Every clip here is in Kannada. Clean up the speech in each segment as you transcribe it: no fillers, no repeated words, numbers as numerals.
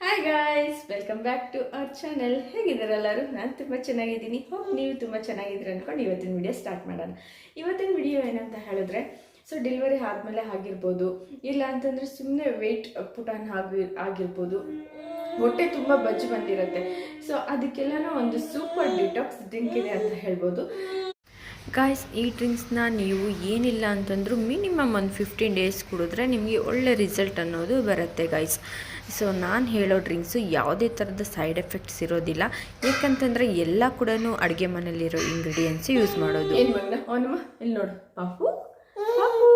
Hi guys, welcome back to our channel. ಹೇಗಿದ್ದಾರೆ ಎಲ್ಲರೂ? ನಾನು ತುಂಬ ಚೆನ್ನಾಗಿದ್ದೀನಿ. ಹೋಪ್ ನೀವು ತುಂಬ ಚೆನ್ನಾಗಿದ್ದೀರಿ ಅಂದ್ಕೊಂಡು ಇವತ್ತಿನ ವಿಡಿಯೋ ಸ್ಟಾರ್ಟ್ ಮಾಡೋಣ. ಇವತ್ತಿನ ವಿಡಿಯೋ ಏನಂತ ಹೇಳಿದ್ರೆ, ಸೊ ಡೆಲಿವರಿ ಆದಮೇಲೆ ಆಗಿರ್ಬೋದು, ಇಲ್ಲ ಅಂತಂದರೆ ಸುಮ್ಮನೆ ವೆಯ್ಟ್ ಪುಟ್ ಆನ್ ಆಗಿರ್ಬೋದು, ಹೊಟ್ಟೆ ತುಂಬ ಬಜ್ಜು ಬಂದಿರುತ್ತೆ. ಸೊ ಅದಕ್ಕೆಲ್ಲನೂ ಒಂದು ಸೂಪರ್ ಡಿಟಾಕ್ಸ್ ಡ್ರಿಂಕ್ ಇದೆ ಅಂತ ಹೇಳ್ಬೋದು. ಗಾಯ್ಸ್, ಈ ಡ್ರಿಂಕ್ಸ್ನ ನೀವು ಏನಿಲ್ಲ ಅಂತಂದರೂ ಮಿನಿಮಮ್ ಒಂದು 15 ಡೇಸ್ ಕುಡಿದ್ರೆ ನಿಮಗೆ ಒಳ್ಳೆ ರಿಸಲ್ಟ್ ಅನ್ನೋದು ಬರುತ್ತೆ ಗಾಯ್ಸ್. ಸೊ ನಾನು ಹೇಳೋ ಡ್ರಿಂಕ್ಸು ಯಾವುದೇ ಥರದ ಸೈಡ್ ಎಫೆಕ್ಟ್ಸ್ ಇರೋದಿಲ್ಲ. ಯಾಕಂತಂದರೆ ಎಲ್ಲ ಕೂಡ ಅಡುಗೆ ಮನೇಲಿರೋ ಇಂಗ್ರೀಡಿಯೆಂಟ್ಸ್ ಯೂಸ್ ಮಾಡೋದು. ಏನು ಮಗ ಅವನಮ್ಮ ಇಲ್ಲಿ ನೋಡು, ಪಾಪು ಪಾಪು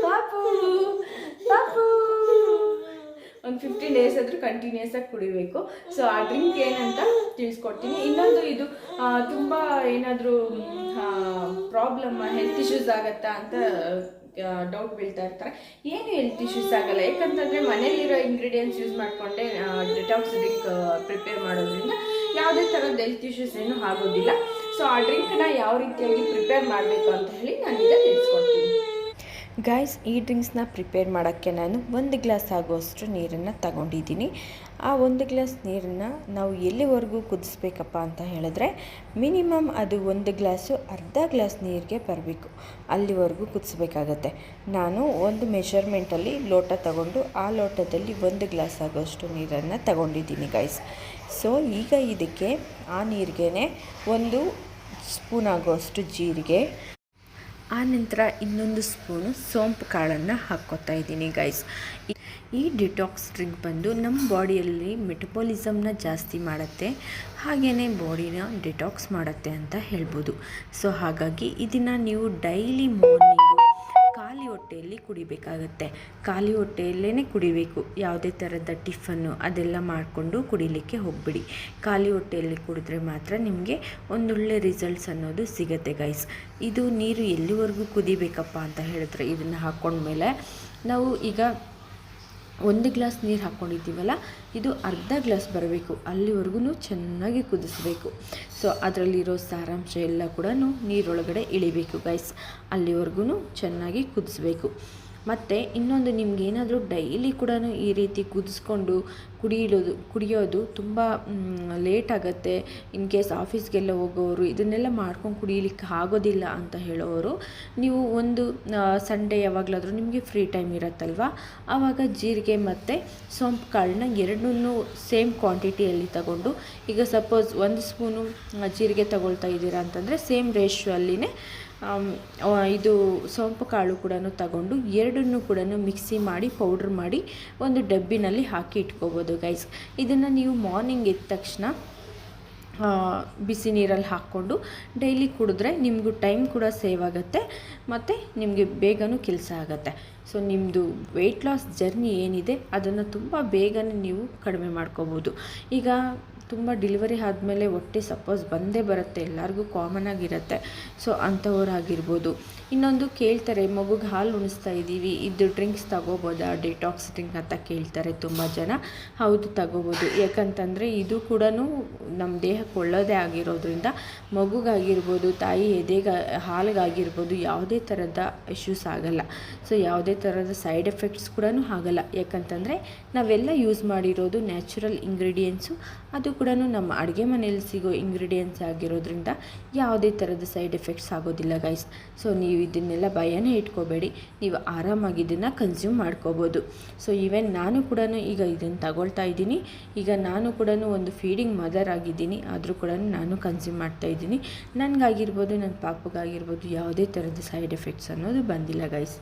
ಪಾಪು ಪಾಪು ಒಂದು 15 ಡೇಸ್ ಆದರೂ ಕಂಟಿನ್ಯೂಸ್ ಆಗಿ ಕುಡಿಬೇಕು. ಸೊ ಆ ಡ್ರಿಂಕ್ ಏನಂತ ತಿಳಿಸ್ಕೊಡ್ತೀನಿ. ಇನ್ನೊಂದು, ಇದು ತುಂಬ ಏನಾದರೂ ಪ್ರಾಬ್ಲಮ್, ಹೆಲ್ತ್ ಇಶ್ಯೂಸ್ ಆಗತ್ತಾ ಅಂತ ಡೌಟ್ ಬೀಳ್ತಾ ಇರ್ತಾರೆ. ಏನು ಹೆಲ್ತ್ ಇಶ್ಯೂಸ್ ಆಗಲ್ಲ, ಯಾಕಂತಂದರೆ ಮನೇಲಿರೋ ಇಂಗ್ರೀಡಿಯೆಂಟ್ಸ್ ಯೂಸ್ ಮಾಡಿಕೊಂಡೆ ಡಿಟಾಕ್ಸ್ ಡ್ರಿಂಕ್ ಪ್ರಿಪೇರ್ ಮಾಡೋದ್ರಿಂದ ಯಾವುದೇ ಥರದ ಹೆಲ್ತ್ ಇಶ್ಯೂಸ್ ಏನೂ ಆಗೋದಿಲ್ಲ. ಸೊ ಆ ಡ್ರಿಂಕ್ನ ಯಾವ ರೀತಿಯಾಗಿ ಪ್ರಿಪೇರ್ ಮಾಡಬೇಕು ಅಂತ ಹೇಳಿ ನಾನೀಗ ತಿಳಿಸ್ಕೊಡ್ತೀನಿ. ಗಾಯ್ಸ್, ಈ ಡ್ರಿಂಕ್ಸ್ನ ಪ್ರಿಪೇರ್ ಮಾಡೋಕ್ಕೆ ನಾನು 1 ಗ್ಲಾಸ್ ಆಗುವಷ್ಟು ನೀರನ್ನು ತಗೊಂಡಿದ್ದೀನಿ. ಆ 1 ಗ್ಲಾಸ್ ನೀರನ್ನು ನಾವು ಎಲ್ಲಿವರೆಗೂ ಕುದಿಸ್ಬೇಕಪ್ಪ ಅಂತ ಹೇಳಿದ್ರೆ, ಮಿನಿಮಮ್ ಅದು 1 ಗ್ಲಾಸು ಅರ್ಧ ಗ್ಲಾಸ್ ನೀರಿಗೆ ಬರಬೇಕು, ಅಲ್ಲಿವರೆಗೂ ಕುದಿಸ್ಬೇಕಾಗತ್ತೆ. ನಾನು ಒಂದು ಮೆಷರ್ಮೆಂಟಲ್ಲಿ ಲೋಟ ತಗೊಂಡು ಆ ಲೋಟದಲ್ಲಿ 1 ಗ್ಲಾಸ್ ಆಗೋಷ್ಟು ನೀರನ್ನು ತಗೊಂಡಿದ್ದೀನಿ ಗಾಯ್ಸ್. ಸೊ ಈಗ ಇದಕ್ಕೆ ಆ ನೀರಿಗೆ 1 ಸ್ಪೂನ್ ಆಗೋಷ್ಟು ಜೀರಿಗೆ, ಆನಂತರ ಇನ್ನೊಂದು ಸ್ಪೂನು ಸೋಂಪು ಕಾಳನ್ನು ಹಾಕ್ಕೊತಾ ಇದ್ದೀನಿ ಗೈಸ್. ಈ ಡಿಟಾಕ್ಸ್ ಡ್ರಿಂಕ್ ಬಂದು ನಮ್ಮ ಬಾಡಿಯಲ್ಲಿ ಮೆಟಬಾಲಿಸಮ್ನ ಜಾಸ್ತಿ ಮಾಡುತ್ತೆ, ಹಾಗೆಯೇ ಬಾಡಿನ ಡಿಟಾಕ್ಸ್ ಮಾಡುತ್ತೆ ಅಂತ ಹೇಳ್ಬೋದು. ಸೊ ಹಾಗಾಗಿ ಇದನ್ನು ನೀವು ಡೈಲಿ ಮಾರ್ನಿಂಗು ಖಾಲಿ ಹೊಟ್ಟೆಯಲ್ಲಿ ಕುಡಿಬೇಕಾಗತ್ತೆ. ಖಾಲಿ ಹೊಟ್ಟೆಯಲ್ಲೇ ಕುಡಿಬೇಕು. ಯಾವುದೇ ಥರದ ಟಿಫನ್ನು ಅದೆಲ್ಲ ಮಾಡಿಕೊಂಡು ಕುಡಿಲಿಕ್ಕೆ ಹೋಗ್ಬಿಡಿ. ಖಾಲಿ ಹೊಟ್ಟೆಯಲ್ಲಿ ಕುಡಿದ್ರೆ ಮಾತ್ರ ನಿಮಗೆ ಒಂದೊಳ್ಳೆ ರಿಸಲ್ಟ್ಸ್ ಅನ್ನೋದು ಸಿಗುತ್ತೆ ಗೈಸ್. ಇದು ನೀರು ಎಲ್ಲಿವರೆಗೂ ಕುದಿಬೇಕಪ್ಪ ಅಂತ ಹೇಳಿದ್ರೆ, ಇದನ್ನು ಹಾಕ್ಕೊಂಡ್ಮೇಲೆ ನಾವು ಈಗ 1 ಗ್ಲಾಸ್ ನೀರು ಹಾಕ್ಕೊಂಡಿದ್ದೀವಲ್ಲ, ಇದು ಅರ್ಧ ಗ್ಲಾಸ್ ಬರಬೇಕು, ಅಲ್ಲಿವರೆಗೂ ಚೆನ್ನಾಗಿ ಕುದಿಸ್ಬೇಕು. ಸೊ ಅದರಲ್ಲಿರೋ ಸಾರಾಂಶ ಎಲ್ಲ ಕೂಡ ನೀರೊಳಗಡೆ ಇಳಿಬೇಕು ಗೈಸ್, ಅಲ್ಲಿವರೆಗೂ ಚೆನ್ನಾಗಿ ಕುದಿಸ್ಬೇಕು. ಮತ್ತು ಇನ್ನೊಂದು, ನಿಮಗೇನಾದರೂ ಡೈಲಿ ಕೂಡ ಈ ರೀತಿ ಕುದಿಸ್ಕೊಂಡು ಕುಡಿಯೋದು ತುಂಬ ಲೇಟ್ ಆಗುತ್ತೆ. ಇನ್ ಕೇಸ್ ಆಫೀಸ್ಗೆಲ್ಲ ಹೋಗೋರು ಇದನ್ನೆಲ್ಲ ಮಾಡ್ಕೊಂಡು ಕುಡಿಯಲಿಕ್ಕೆ ಆಗೋದಿಲ್ಲ ಅಂತ ಹೇಳೋರು, ನೀವು ಒಂದು ಸಂಡೇ ಯಾವಾಗಲಾದರೂ ನಿಮಗೆ ಫ್ರೀ ಟೈಮ್ ಇರುತ್ತಲ್ವ, ಆವಾಗ ಜೀರಿಗೆ ಮತ್ತು ಸೋಂಪು ಕಾಳನ್ನ ಎರಡನ್ನೂ ಸೇಮ್ ಕ್ವಾಂಟಿಟಿಯಲ್ಲಿ ತಗೊಂಡು, ಈಗ ಸಪೋಸ್ 1 ಸ್ಪೂನು ಜೀರಿಗೆ ತಗೊಳ್ತಾ ಇದ್ದೀರಾ ಅಂತಂದರೆ ಸೇಮ್ ರೇಷಿಯೋ ಅಲ್ಲಿನೇ ಇದು ಸೋಂಪು ಕಾಳು ಕೂಡ ತಗೊಂಡು ಎರಡನ್ನೂ ಕೂಡ ಮಿಕ್ಸಿ ಮಾಡಿ ಪೌಡ್ರ್ ಮಾಡಿ ಒಂದು ಡಬ್ಬಿನಲ್ಲಿ ಹಾಕಿ ಇಟ್ಕೋಬೋದು ಗೈಸ್. ಇದನ್ನು ನೀವು ಮಾರ್ನಿಂಗ್ ಎದ್ದ ತಕ್ಷಣ ಬಿಸಿ ನೀರಲ್ಲಿ ಹಾಕ್ಕೊಂಡು ಡೈಲಿ ಕುಡಿದ್ರೆ ನಿಮಗೂ ಟೈಮ್ ಕೂಡ ಸೇವ್ ಆಗುತ್ತೆ ಮತ್ತು ನಿಮಗೆ ಬೇಗನೂ ಕೆಲಸ ಆಗುತ್ತೆ. ಸೊ ನಿಮ್ಮದು ವೆಯ್ಟ್ ಲಾಸ್ ಜರ್ನಿ ಏನಿದೆ ಅದನ್ನು ತುಂಬ ಬೇಗನೆ ನೀವು ಕಡಿಮೆ ಮಾಡ್ಕೋಬೋದು. ಈಗ ತುಂಬ ಡೆಲಿವರಿ ಆದಮೇಲೆ ಹೊಟ್ಟೆ ಸಪೋಸ್ ಬಂದೇ ಬರುತ್ತೆ, ಎಲ್ಲರಿಗೂ ಕಾಮನ್ ಆಗಿರುತ್ತೆ. ಸೊ ಅಂಥವರಾಗಿರ್ಬೋದು. ಇನ್ನೊಂದು ಕೇಳ್ತಾರೆ, ಮಗುಗೆ ಹಾಲು ಉಣಿಸ್ತಾ ಇದ್ದೀವಿ, ಇದು ಡ್ರಿಂಕ್ಸ್ ತಗೋಬೋದಾ, ಡಿಟಾಕ್ಸ್ ಡ್ರಿಂಕ್ ಅಂತ ಕೇಳ್ತಾರೆ ತುಂಬ ಜನ. ಹೌದು, ತಗೋಬೋದು. ಯಾಕಂತಂದರೆ ಇದು ಕೂಡ ನಮ್ಮ ದೇಹಕ್ಕೆ ಒಳ್ಳೆಯದೇ ಆಗಿರೋದ್ರಿಂದ ಮಗುಗಾಗಿರ್ಬೋದು, ತಾಯಿ ಹಾಲಿಗಾಗಿರ್ಬೋದು ಯಾವುದೇ ಥರದ ಇಶ್ಯೂಸ್ ಆಗಲ್ಲ. ಸೊ ಯಾವುದೇ ಥರದ ಸೈಡ್ ಎಫೆಕ್ಟ್ಸ್ ಕೂಡ ಆಗಲ್ಲ. ಯಾಕಂತಂದರೆ ನಾವೆಲ್ಲ ಯೂಸ್ ಮಾಡಿರೋದು ನ್ಯಾಚುರಲ್ ಇಂಗ್ರೀಡಿಯೆಂಟ್ಸು, ಅದು ಕೂಡ ನಮ್ಮ ಅಡುಗೆ ಮನೆಯಲ್ಲಿ ಸಿಗೋ ಇಂಗ್ರೀಡಿಯೆಂಟ್ಸ್ ಆಗಿರೋದ್ರಿಂದ ಯಾವುದೇ ಥರದ ಸೈಡ್ ಎಫೆಕ್ಟ್ಸ್ ಆಗೋದಿಲ್ಲ ಗೈಸ್. ಸೊ ನೀವು ಇದನ್ನೆಲ್ಲ ಭಯನೇ ಇಟ್ಕೋಬೇಡಿ, ನೀವು ಆರಾಮಾಗಿ ಇದನ್ನು ಕನ್ಸ್ಯೂಮ್ ಮಾಡ್ಕೋಬೋದು. ಸೊ ಈವನ್ ನಾನು ಕೂಡ ಈಗ ಇದನ್ನು ತಗೊಳ್ತಾ ಇದ್ದೀನಿ. ಈಗ ನಾನು ಕೂಡ ಒಂದು ಫೀಡಿಂಗ್ ಮದರ್ ಆಗಿದ್ದೀನಿ, ಆದರೂ ಕೂಡ ನಾನು ಕನ್ಸ್ಯೂಮ್ ಮಾಡ್ತಾಯಿದ್ದೀನಿ. ನನಗಾಗಿರ್ಬೋದು, ನನ್ನ ಪಾಪಗಾಗಿರ್ಬೋದು ಯಾವುದೇ ಥರದ ಸೈಡ್ ಎಫೆಕ್ಟ್ಸ್ ಅನ್ನೋದು ಬಂದಿಲ್ಲ ಗೈಸ್.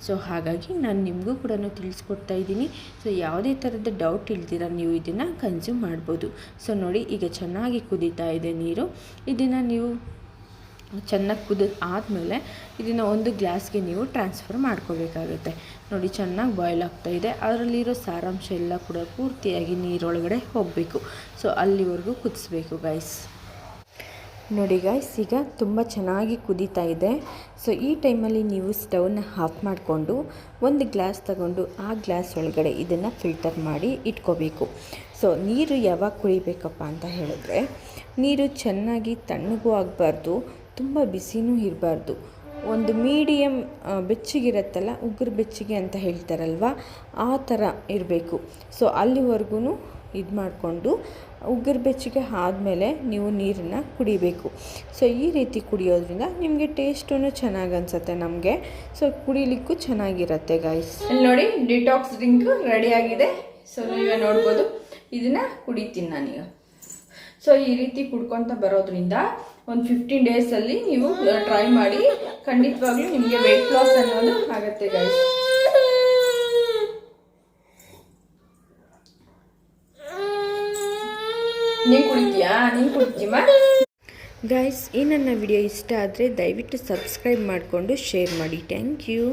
ಸೊ ಹಾಗಾಗಿ ನಾನು ನಿಮಗೂ ಕೂಡ ತಿಳಿಸ್ಕೊಡ್ತಾ ಇದ್ದೀನಿ. ಸೊ ಯಾವುದೇ ಥರದ ಡೌಟ್ ಇಲ್ದಿರ ನೀವು ಇದನ್ನು ಕನ್ಸ್ಯೂಮ್ ಮಾಡ್ಬೋದು. ಸೊ ನೋಡಿ, ಈಗ ಚೆನ್ನಾಗಿ ಕುದೀತಾ ಇದೆ ನೀರು. ಇದನ್ನು ನೀವು ಚೆನ್ನಾಗಿ ಆದಮೇಲೆ ಇದನ್ನು ಒಂದು ಗ್ಲಾಸ್ಗೆ ನೀವು ಟ್ರಾನ್ಸ್ಫರ್ ಮಾಡ್ಕೋಬೇಕಾಗುತ್ತೆ. ನೋಡಿ, ಚೆನ್ನಾಗಿ ಬಾಯ್ಲ್ ಆಗ್ತಾಯಿದೆ. ಅದರಲ್ಲಿರೋ ಸಾರಾಂಶ ಎಲ್ಲ ಕೂಡ ಪೂರ್ತಿಯಾಗಿ ನೀರೊಳಗಡೆ ಹೋಗಬೇಕು. ಸೊ ಅಲ್ಲಿವರೆಗೂ ಕುದಿಸ್ಬೇಕು ಗೈಸ್. ನೋಡಿ ಗೈಸ್, ಈಗ ತುಂಬ ಚೆನ್ನಾಗಿ ಕುದೀತಾ ಇದೆ. ಸೊ ಈ ಟೈಮಲ್ಲಿ ನೀವು ಸ್ಟವ್ನ ಆಫ್ ಮಾಡಿಕೊಂಡು 1 ಗ್ಲಾಸ್ ತಗೊಂಡು ಆ ಗ್ಲಾಸ್ ಒಳಗಡೆ ಇದನ್ನು ಫಿಲ್ಟರ್ ಮಾಡಿ ಇಟ್ಕೋಬೇಕು. ಸೊ ನೀರು ಯಾವಾಗ ಕುಡಿಬೇಕಪ್ಪ ಅಂತ ಹೇಳಿದ್ರೆ, ನೀರು ಚೆನ್ನಾಗಿ ತಣ್ಣಗೂ ಆಗಬಾರ್ದು, ತುಂಬ ಬಿಸಿನೂ ಇರಬಾರ್ದು. ಒಂದು ಮೀಡಿಯಮ್ ಬೆಚ್ಚಗಿರುತ್ತಲ್ಲ, ಉಗುರು ಬೆಚ್ಚಗೆ ಅಂತ ಹೇಳ್ತಾರಲ್ವ, ಆ ಥರ ಇರಬೇಕು. ಸೊ ಅಲ್ಲಿವರೆಗೂ ಇದು ಮಾಡಿಕೊಂಡು ಉಗುರು ಬೆಚ್ಚಗೆ ಆದಮೇಲೆ ನೀವು ನೀರನ್ನು ಕುಡಿಬೇಕು. ಸೊ ಈ ರೀತಿ ಕುಡಿಯೋದ್ರಿಂದ ನಿಮಗೆ ಟೇಸ್ಟೂ ಚೆನ್ನಾಗಿ ಅನಿಸುತ್ತೆ ನಮಗೆ. ಸೊ ಕುಡಿಲಿಕ್ಕೂ ಚೆನ್ನಾಗಿರುತ್ತೆ ಗಾಯ್ಸ್. ಇಲ್ಲಿ ನೋಡಿ ಡಿಟಾಕ್ಸ್ ಡ್ರಿಂಕ್ ರೆಡಿಯಾಗಿದೆ. ಸೊ ನೀವೇ ನೋಡ್ಬೋದು, ಇದನ್ನು ಕುಡಿತೀನಿ ನಾನೀಗ. ಸೊ ಈ ರೀತಿ ಕುಡ್ಕೊತ ಬರೋದ್ರಿಂದ ಒಂದು 15 ಡೇಸಲ್ಲಿ ನೀವು ಟ್ರೈ ಮಾಡಿ, ಖಂಡಿತವಾಗ್ಲೂ ನಿಮಗೆ ವೆಯ್ಟ್ ಲಾಸ್ ಅನ್ನೋದು ಆಗುತ್ತೆ ಗಾಯ್ಸ್. ನೀನು ಕುಡಿತೀಯಾ ಗಾಯ್ಸ್. ಈ ನನ್ನ ವಿಡಿಯೋ ಇಷ್ಟ ಆದರೆ ದಯವಿಟ್ಟು ಸಬ್ಸ್ಕ್ರೈಬ್ ಮಾಡಿಕೊಂಡು ಶೇರ್ ಮಾಡಿ. Thank you.